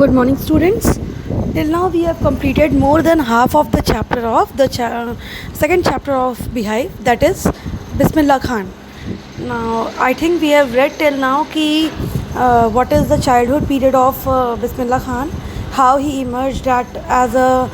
Good morning, students. Till now, we have completed more than half of the chapter of the second chapter of Beehive, that is Bismillah Khan. Now, I think we have read till now what is the childhood period of Bismillah Khan, how he emerged as a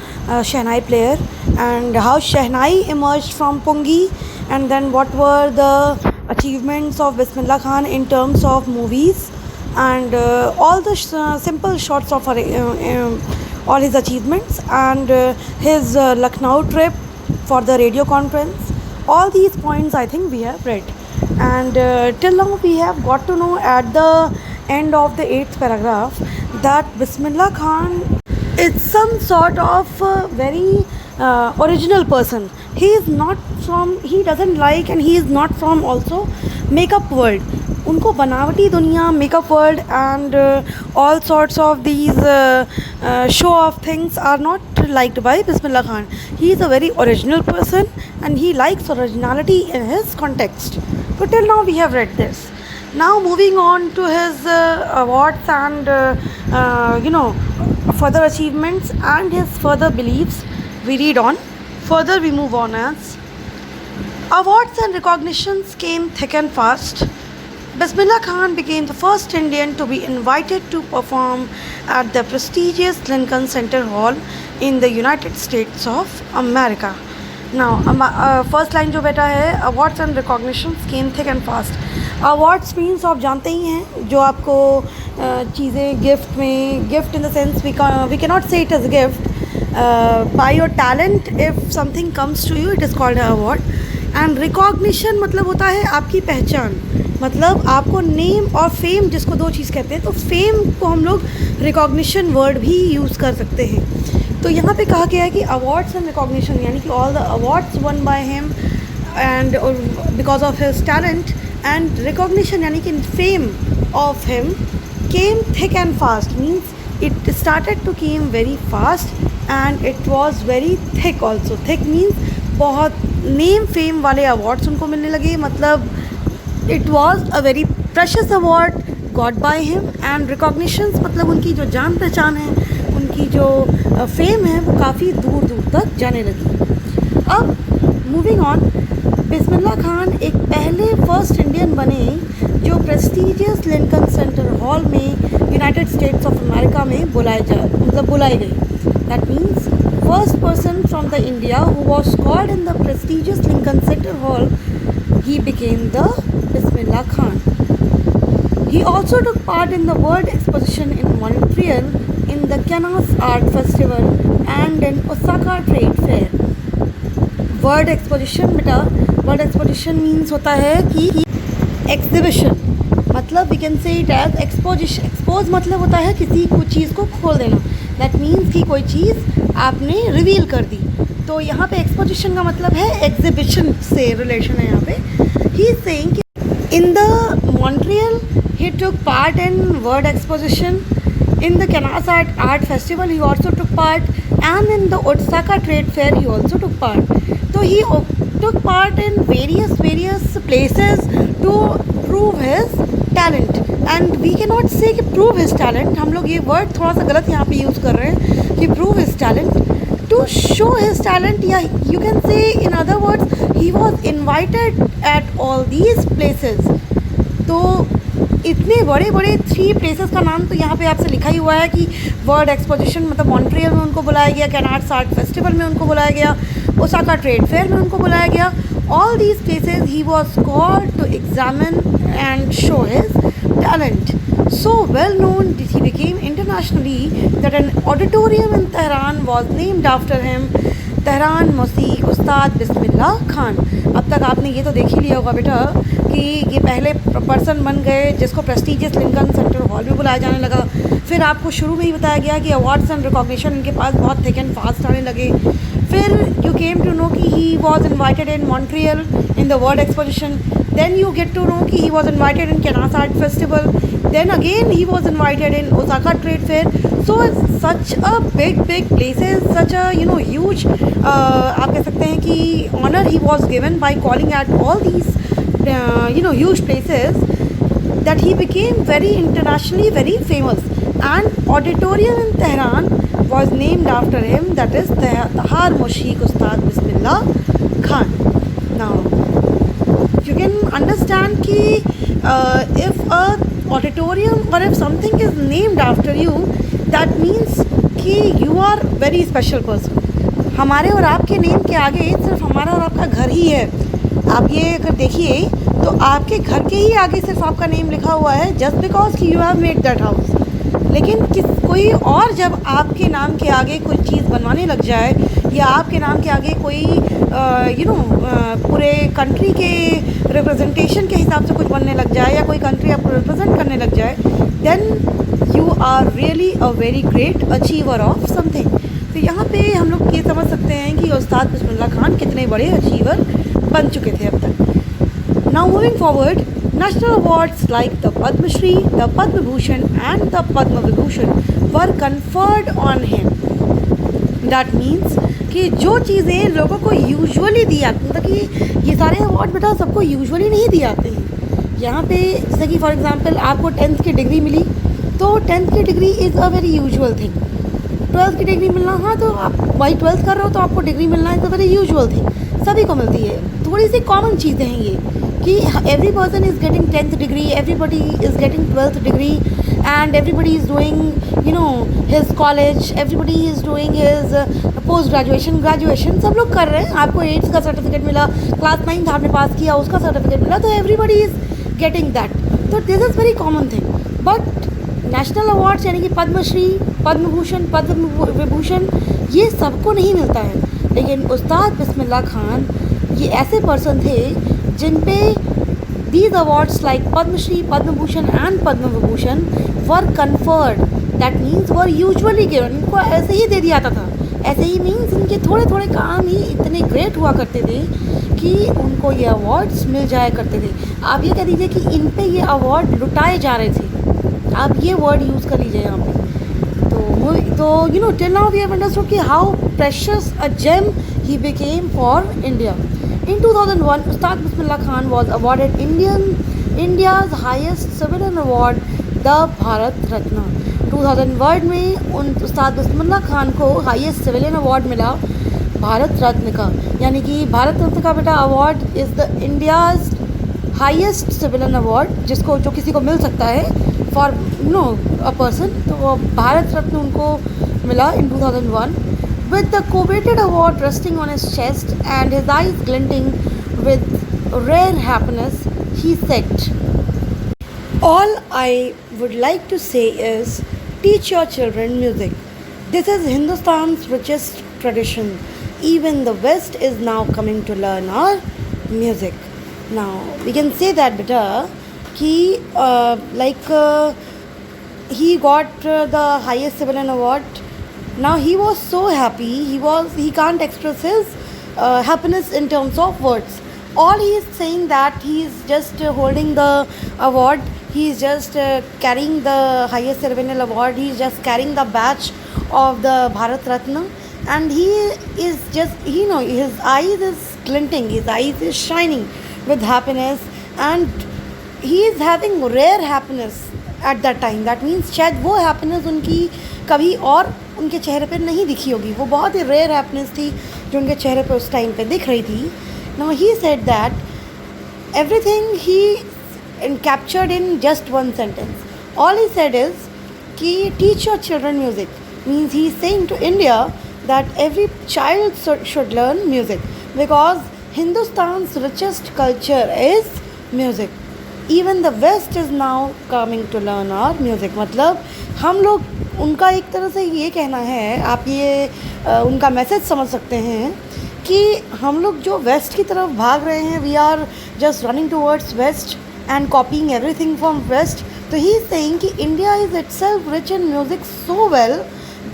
Shehnai player, and how Shehnai emerged from Pungi, and then what were the achievements of Bismillah Khan in terms of movies, and all the simple shots of all his achievements, and his Lucknow trip for the radio conference. All these points I think we have read, and till now we have got to know at the end of the 8th paragraph that Bismillah Khan is some sort of very original person. He doesn't like, and he is not from also makeup world. उनको बनावटी दुनिया, makeup world, and all sorts of these show off things are not liked by Bismillah Khan. He is a very original person, and he likes originality in his context. So till now we have read this. Now moving on to his awards and further achievements and his further beliefs, we read on. Further we move on as awards and recognitions came thick and fast. Bismillah Khan became the first Indian to be invited to perform at the prestigious Lincoln Center Hall in the United States of America. Now, first line जो बेटा है, awards and recognitions came thick and fast. Awards means आप जानते ही हैं, जो आपको चीज़ें gift in the sense we cannot say it as a gift. By your talent, if something comes to you, it is called an award. And recognition मतलब होता है आपकी पहचान, मतलब आपको नेम और फेम, जिसको दो चीज़ कहते हैं, तो फेम को हम लोग रिकॉग्निशन वर्ड भी यूज़ कर सकते हैं. तो यहाँ पे कहा गया है कि अवार्ड्स एंड रिकॉग्निशन, यानी कि all the awards won by him and because of his talent, and recognition यानी कि fame of him came thick and fast, means it started to came very fast and it was very thick also. Thick means बहुत name fame वाले awards उनको मिलने लगे, मतलब it was a very precious award got by him, and recognitions मतलब उनकी जो जान पहचान है, उनकी जो फेम है, वो काफ़ी दूर दूर तक जाने लगी. अब मूविंग ऑन, बिस्मिल्लाह खान एक पहले फर्स्ट इंडियन बने जो प्रेस्टीजियस लिंकन सेंटर हॉल में यूनाइटेड स्टेट्स ऑफ अमेरिका में बुलाए गए. That means first person from the India who was called in the prestigious Lincoln Center Hall, he became the Bismillah Khan. He also took part in the World Exposition in Montreal, in the Cannes Art Festival, and in Osaka Trade Fair. World Exposition बेटा, World Exposition means होता है कि exhibition, मतलब we can say it as exposition. Expose मतलब होता है किसी को चीज़ को खोल देना. That means कि कोई चीज़ आपने रिवील कर दी. तो यहाँ पे एक्सपोजिशन का मतलब है एग्जिबिशन से रिलेशन है. यहाँ पे ही इज सेइंग कि in the Montreal he took part in world exposition, in the Cannes art festival he also took part, and in the Osaka trade fair he also took part. तो he took part in various places to prove his talent. And we can not say कि prove his talent, हम लोग ये word थोड़ा सा गलत यहाँ पे यूज़ कर रहे हैं कि prove his talent, to show his talent, या you can say in other words he was invited at all these places. तो इतने बड़े बड़े 3 प्लेसेस का नाम तो यहाँ पे आपसे लिखा ही हुआ है कि वर्ल्ड एक्सपोजिशन मतलब मॉन्ट्रियल में उनको बुलाया गया, कैनास आर्ट फेस्टिवल में उनको बुलाया गया, ओसाका ट्रेड फेयर में उनको बुलाया गया. All these places he was called to examine and show his talent. So well known that he became internationally that an auditorium in Tehran was named after him, Tehran Mosque उस्ताद बिस्मिल्लाह खान. अब तक आपने ये तो देख ही लिया होगा बेटा कि ये पहले पर्सन बन गए जिसको प्रेस्टीजियस लिंकन सेंटर हॉल में बुलाया जाने लगा. फिर आपको शुरू में ही बताया गया कि अवार्ड्स एंड रिकॉग्निशन इनके पास बहुत थिक एंड फास्ट आने लगे. फिर you came to know कि he was invited in Montreal in the World Exposition. Then you get to know कि he was invited in Cannes Art Festival. Then again he was invited in Osaka Trade Fair. So such a big places, such a huge आप कह सकते हैं कि honor he was given by calling at all these huge places, that he became very internationally very famous. and auditorium in Tehran was named after him, that is Tahar Moshik Ustad Bismillah Khan. Now you can understand ki if a auditorium or if something is named after you, that means कि you are very special person. हमारे और आपके name के आगे सिर्फ हमारा और आपका घर ही है. आप ये अगर देखिए तो आपके घर के ही आगे सिर्फ आपका नेम लिखा हुआ है, जस्ट बिकॉज कि you have made that house. लेकिन कोई और जब आपके नाम के आगे कोई चीज़ बनवाने लग जाए, या आपके नाम के आगे कोई पूरे कंट्री के रिप्रेजेंटेशन के हिसाब से कुछ बनने लग जाए, या कोई कंट्री आपको रिप्रेजेंट करने लग जाए, then you are really a very great achiever of something. तो यहाँ पे हम लोग ये समझ सकते हैं कि उस्ताद बिस्मिल्लाह खान कितने बड़े अचीवर बन चुके थे अब तक. Now moving forward, national awards like the Padma Shri, the Padma Bhushan and the Padma Vibhushan were conferred on him. That means कि जो चीज़ें लोगों को यूजुअली दी जाती, मतलब कि ये सारे अवार्ड बेटा सबको यूजुअली नहीं दिए जाते हैं. यहाँ पे जैसे कि फॉर एग्जांपल आपको 10th की डिग्री मिली, तो 10th की degree is a very usual thing. 12th की डिग्री मिलना, हाँ तो आप भाई 12th कर रहे हो तो आपको डिग्री मिलना is a very usual thing, सभी को मिलती है. थोड़ी सी कॉमन चीज़ें हैं ये कि every person is getting 10th degree, everybody is getting 12th degree, and everybody is doing his college, everybody is doing his post graduation सब लोग कर रहे हैं. आपको 8th का सर्टिफिकेट मिला, क्लास 9th आपने पास किया उसका सर्टिफिकेट मिला, तो everybody is getting that. तो this is very common thing. But national awards यानी कि पद्मश्री, पद्म भूषण, पद्म विभूषण ये सबको नहीं मिलता है. लेकिन उस्ताद बिस्मिल्लाह खान ये ऐसे पर्सन थे जिन पे these awards like Padma Shri, Padma Bhushan and Padma Vibhushan were conferred. That means were usually given. इनको ऐसे ही दे दिया जाता था. ऐसे ही मीन्स इनके थोड़े थोड़े काम ही इतने ग्रेट हुआ करते थे कि उनको ये अवार्ड्स मिल जाया करते थे. आप ये कह दीजिए कि इन पे ये अवार्ड लुटाए जा रहे थे. आप ये वर्ड यूज़ कर लीजिए यहाँ पे. तो till now we have understood कि how precious a gem he became for India. In 2001, Ustad Bismillah Khan was awarded India's highest civilian award, the Bharat Ratna. 2001 में उस्ताद बिस्मिल्लाह खान को हाईएस्ट सिविलियन अवार्ड मिला भारत रत्न का. यानी कि भारत रत्न का बेटा award is the India's highest civilian award जो किसी को मिल सकता है फॉर अ पर्सन. तो वो भारत रत्न उनको मिला in 2001. With the coveted award resting on his chest and his eyes glinting with rare happiness, he said, "All I would like to say is, teach your children music. This is Hindustan's richest tradition. Even the West is now coming to learn our music." Now, we can say that beta, he got the highest civilian award. Now he was so happy, he can't express his happiness in terms of words. All he is saying that he is just holding the award, he is just carrying the highest ceremonial award, he is just carrying the badge of the Bharat Ratna, and he is just, his eyes is glinting, his eyes is shining with happiness, and he is having rare happiness at that time. That means शायद वो happiness उनकी कभी और उनके चेहरे पे नहीं दिखी होगी. वो बहुत ही रेयर हैप्पीनेस थी जो उनके चेहरे पे उस टाइम पे दिख रही थी. Now he said that everything he captured in just one sentence. All he said is कि teach your children music. Means he is saying to India that every child should learn music because Hindustan's richest culture is music. Even the west is now coming to learn our music. मतलब हम लोग उनका एक तरह से ये कहना है, आप ये उनका मैसेज समझ सकते हैं कि हम लोग जो वेस्ट की तरफ भाग रहे हैं, we are just running towards west and copying everything from west. तो ही इज सेइंग कि India is itself rich in music so well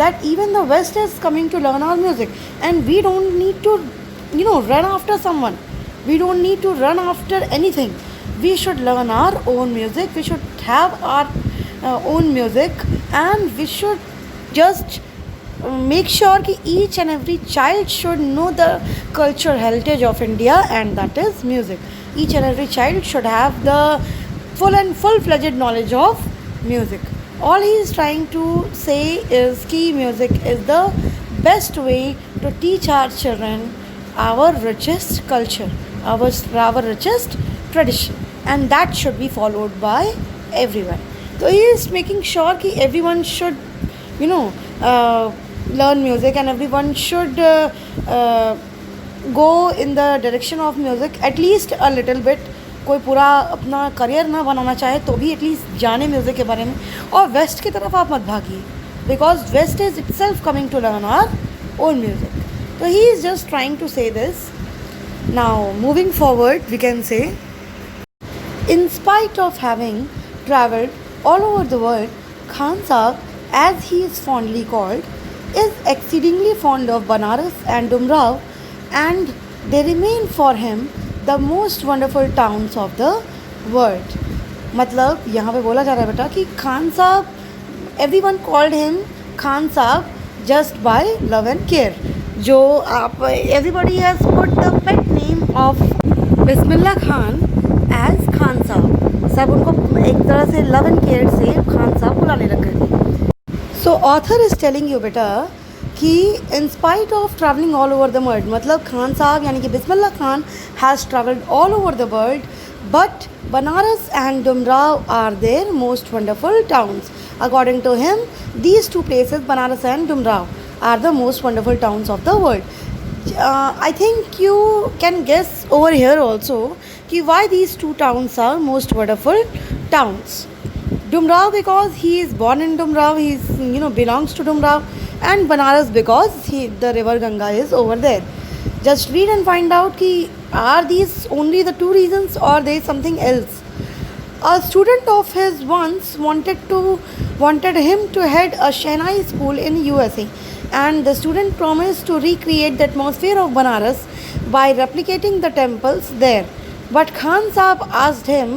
that even the west is coming to learn our music and we don't need to run after someone. We don't need to run after anything. We should learn our own music, we should have our own music, and we should just make sure that each and every child should know the cultural heritage of India, and that is music. Each and every child should have the full-fledged knowledge of music. All he is trying to say is कि music is the best way to teach our children our richest culture, our richest tradition, and that should be followed by everyone. So he is making sure कि everyone should, you know, learn music, and everyone should go in the direction of music at least a little bit. कोई पूरा अपना career ना बनाना चाहे तो भी at least जाने music के बारे में, और वेस्ट की तरफ आप मत भागिए, because west is itself coming to learn our own music. तो he is just trying to say this. Now moving forward we can say, in spite of having travelled all over the world, Khan Saab, as he is fondly called, is exceedingly fond of Banaras and Dumrao, and they remain for him the most wonderful towns of the world. मतलब यहाँ पे बोला जा रहा है बेटा कि खान साहब, everyone called him खान साहब just by love and care. जो आप everybody has put the pet name of Bismillah Khan as Khan साहब. सब उनको एक तरह से लव एंड केयर से खान साहब बुलाने लग गए. So author is telling you बेटा कि in spite of travelling all over the world, मतलब खान साहब यानी कि Bismillah Khan has travelled all over the world, but Banaras and Dumraon are their most wonderful towns. According to him these two places, Banaras and Dumraon, are the most wonderful towns of the world. I think you can guess over here also कि why these two towns are most wonderful towns. Dumrao because he is born in Dumrao, he is, belongs to Dumrao, and Banaras because the river Ganga is over there. Just read and find out कि are these only the two reasons or there is something else. A student of his once wanted him to head a Shehnai school in USA, and the student promised to recreate the atmosphere of Banaras by replicating the temples there. But Khan Saab asked him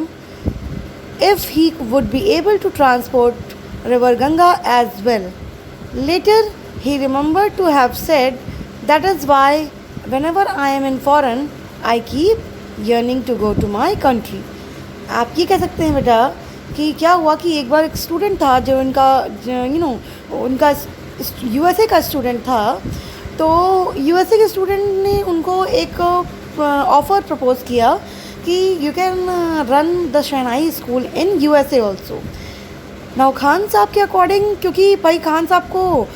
if he would be able to transport river Ganga as well. Later, he remembered to have said, "That is why whenever I am in foreign, I keep yearning to go to my country." आप ये कह सकते हैं बेटा कि क्या हुआ कि एक बार एक स्टूडेंट था जो उनका यूएसए का स्टूडेंट था. तो यूएसए के स्टूडेंट ने उनको एक ऑफ़र प्रपोज़ किया कि you can run the shehnai school in USA also. Now Khan साहब के अकॉर्डिंग, क्योंकि भाई खान साहब को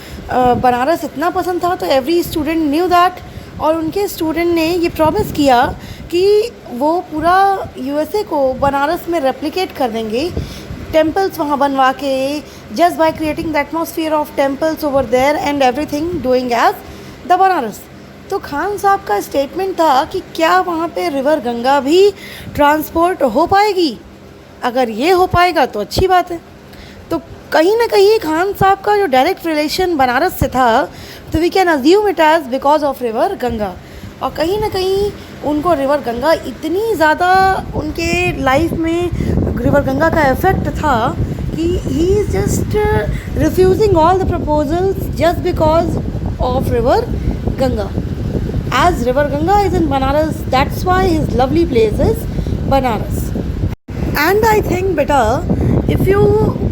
बनारस इतना पसंद था, तो एवरी स्टूडेंट न्यू दैट, और उनके स्टूडेंट ने ये प्रॉमिस किया कि वो पूरा यूएसए को बनारस में रेप्लिकेट कर देंगे, टेम्पल्स वहाँ बनवा के, just by creating the atmosphere of temples over there and everything doing as the Banaras. तो खान साहब का स्टेटमेंट था कि क्या वहाँ पे रिवर गंगा भी ट्रांसपोर्ट हो पाएगी. अगर ये हो पाएगा तो अच्छी बात है. तो कहीं ना कहीं खान साहब का जो डायरेक्ट रिलेशन बनारस से था, तो we can assume it as because of river Ganga. और कहीं ना कहीं उनको रिवर गंगा इतनी ज़्यादा उनके लाइफ में रिवर गंगा का इफ़ेक्ट था कि ही is just refusing all the proposals just because of river Ganga. As river Ganga is in Banaras, that's why his lovely place is Banaras. And I think beta, if you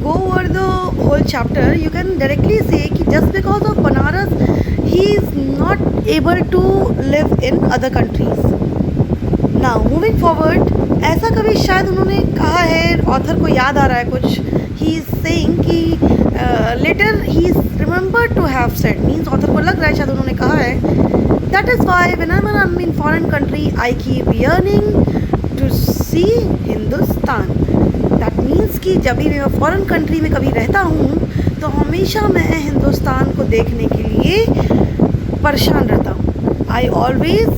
go over the whole chapter, you can directly say कि just because of Banaras, he is not able to live in other countries. Now moving forward, ऐसा कभी शायद उन्होंने कहा है, author को याद आ रहा है कुछ, he is saying कि later he is remembered to have said, means author को लग रहा है शायद उन्होंने कहा है, that is why whenever I'm in foreign country I keep yearning to see Hindustan. That means कि जब भी मैं फॉरेन कंट्री में कभी रहता हूँ तो हमेशा मैं हिंदुस्तान को देखने के लिए परेशान रहता हूँ. I always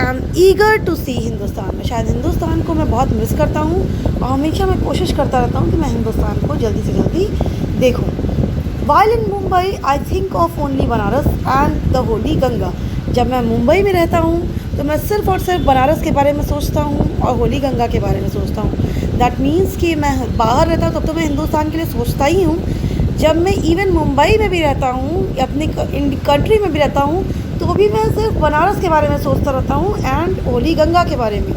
am eager to see Hindustan. मैं शायद हिंदुस्तान को मैं बहुत मिस करता हूँ और हमेशा मैं कोशिश करता रहता हूँ कि मैं हिंदुस्तान को जल्दी से जल्दी देखूँ. While in Mumbai I think of only Banaras and the holy Ganga. जब मैं मुंबई में रहता हूँ तो मैं सिर्फ़ और सिर्फ बनारस के बारे में सोचता हूँ और होली गंगा के बारे में सोचता हूँ. दैट मीन्स कि मैं बाहर रहता हूँ तब तो मैं हिंदुस्तान के लिए सोचता ही हूँ. जब मैं इवन मुंबई में भी रहता हूँ, अपनी कंट्री में भी रहता हूँ, तो भी मैं सिर्फ बनारस के बारे में सोचता रहता हूँ एंड होली गंगा के बारे में.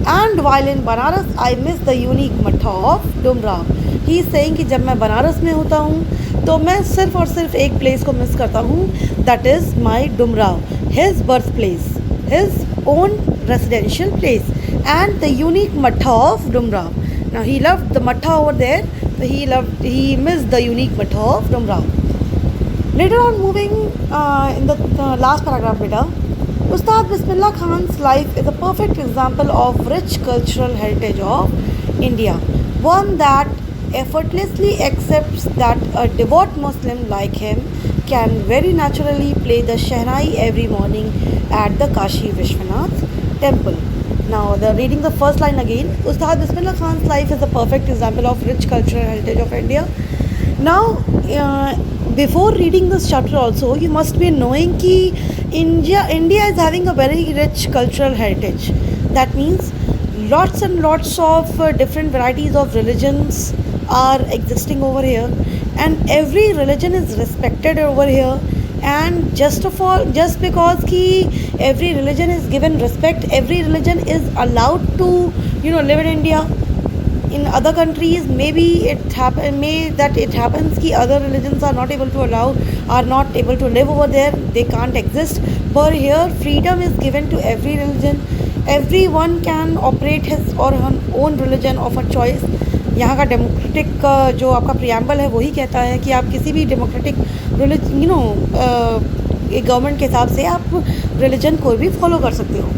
And while in Banaras I miss the unique मठ of Dumraon. He is saying कि जब मैं बनारस में होता हूँ तो मैं सिर्फ और सिर्फ एक प्लेस को मिस करता हूँ, that is my Dumraon, his birth place, his own residential place and the unique matha of Dumrav. Now he loved the matha over there, so he missed the unique matha of Dumrav. Later on, moving in the last paragraph, beta, Ustad Bismillah Khan's life is a perfect example of rich cultural heritage of India, one that effortlessly accepts that a devout Muslim like him can very naturally play the Shehnai every morning at the Kashi Vishwanath temple. Now, reading the first line again, Ustad Bismillah Khan's life is a perfect example of rich cultural heritage of India. Now, before reading this chapter also, you must be knowing that India is having a very rich cultural heritage. That means lots and lots of different varieties of religions are existing over here, and every religion is respected over here. And just because every religion is given respect, every religion is allowed to live in India. In other countries, maybe it happens कि other religions are not able to live over there, they can't exist. But here freedom is given to every religion. Everyone can operate his or her own religion of a choice. यहाँ का democratic जो आपका preamble है वही कहता है कि आप किसी भी डेमोक्रेटिक गवर्नमेंट के हिसाब से आप रिलीजन कोई भी फॉलो कर सकते हो।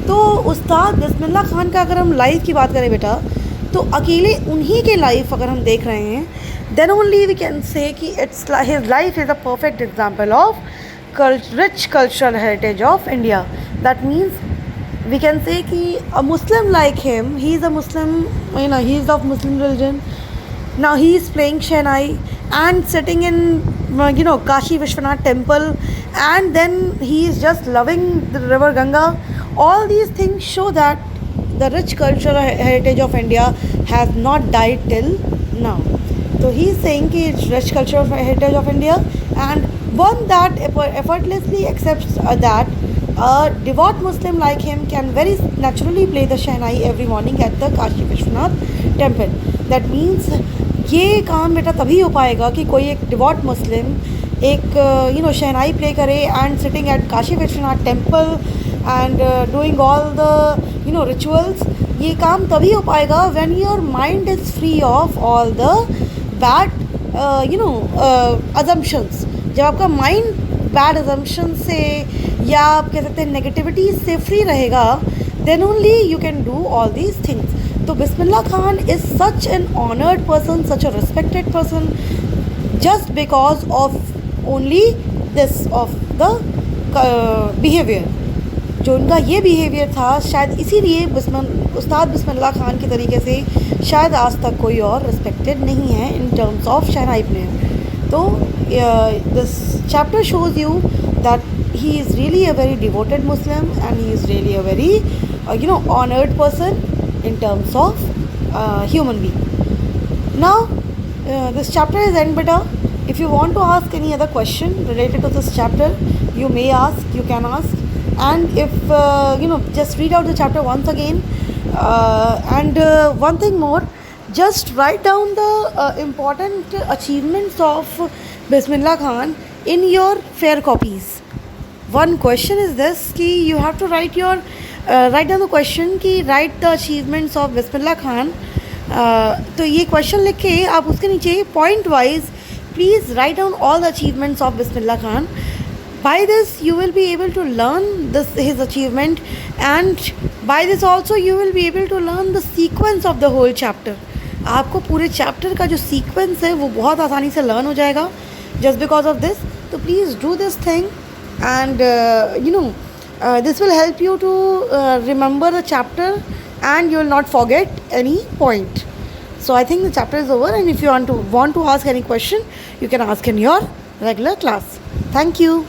तो उस्ताद बिस्मिल्लाह खान का अगर हम लाइफ की बात करें बेटा, तो अकेले उन्हीं के लाइफ अगर हम देख रहे हैं, देन ओनली वी कैन से कि his life is a perfect example of rich cultural heritage of India. That means we can say कि a Muslim like him, he is a Muslim, he is of Muslim religion. Now he is playing Shehnai and sitting in Kashi Vishwanath temple, and then he is just loving the river Ganga. All these things show that the rich cultural heritage of India has not died till now. So he is saying कि it's rich cultural heritage of India, and one that effortlessly accepts that a devout Muslim like him can very naturally play the Shehnai every morning at the Kashi Vishwanath temple. That means ये काम बेटा तभी हो पाएगा कि कोई एक डिवॉट मुस्लिम एक शहनाई प्ले करे and sitting at Kashi Vishwanath temple and doing all the rituals. ये काम तभी हो पाएगा when your mind is free of all the bad assumptions. जब आपका माइंड बैड अजम्पशन से या आप कह सकते हैं नेगेटिविटी से फ्री रहेगा, then only you can do all these things. तो Bismillah Khan is such an honoured person, such a respected person, just because of only this of the behaviour. जो उनका ये बिहेवियर था, शायद इसीलिए उस्ताद बिस्मिल्लाह खान के तरीके से शायद आज तक कोई और रिस्पेक्टेड नहीं है in terms of shehnai player. तो this chapter shows you that he is really a very devoted Muslim, and he is really a very honored person in terms of human being. Now this chapter is end beta. If you want to ask any other question related to this chapter, you may ask, you can ask. And if just read out the chapter once again, and one thing more, just write down the important achievements of Bismillah Khan in your fair copies. One question is this कि you have to write down the question कि write the achievements of Bismillah Khan. तो ये question लिख के आप उसके नीचे point wise please write down all the achievements of Bismillah Khan. By this you will be able to learn his achievement, and by this also you will be able to learn the sequence of the whole chapter. आपको पूरे chapter का जो sequence है वो बहुत आसानी से learn हो जाएगा just because of this. So please do this thing, and this will help you to remember the chapter, and you will not forget any point. So I think the chapter is over, and if you want to ask any question, you can ask in your regular class. Thank you.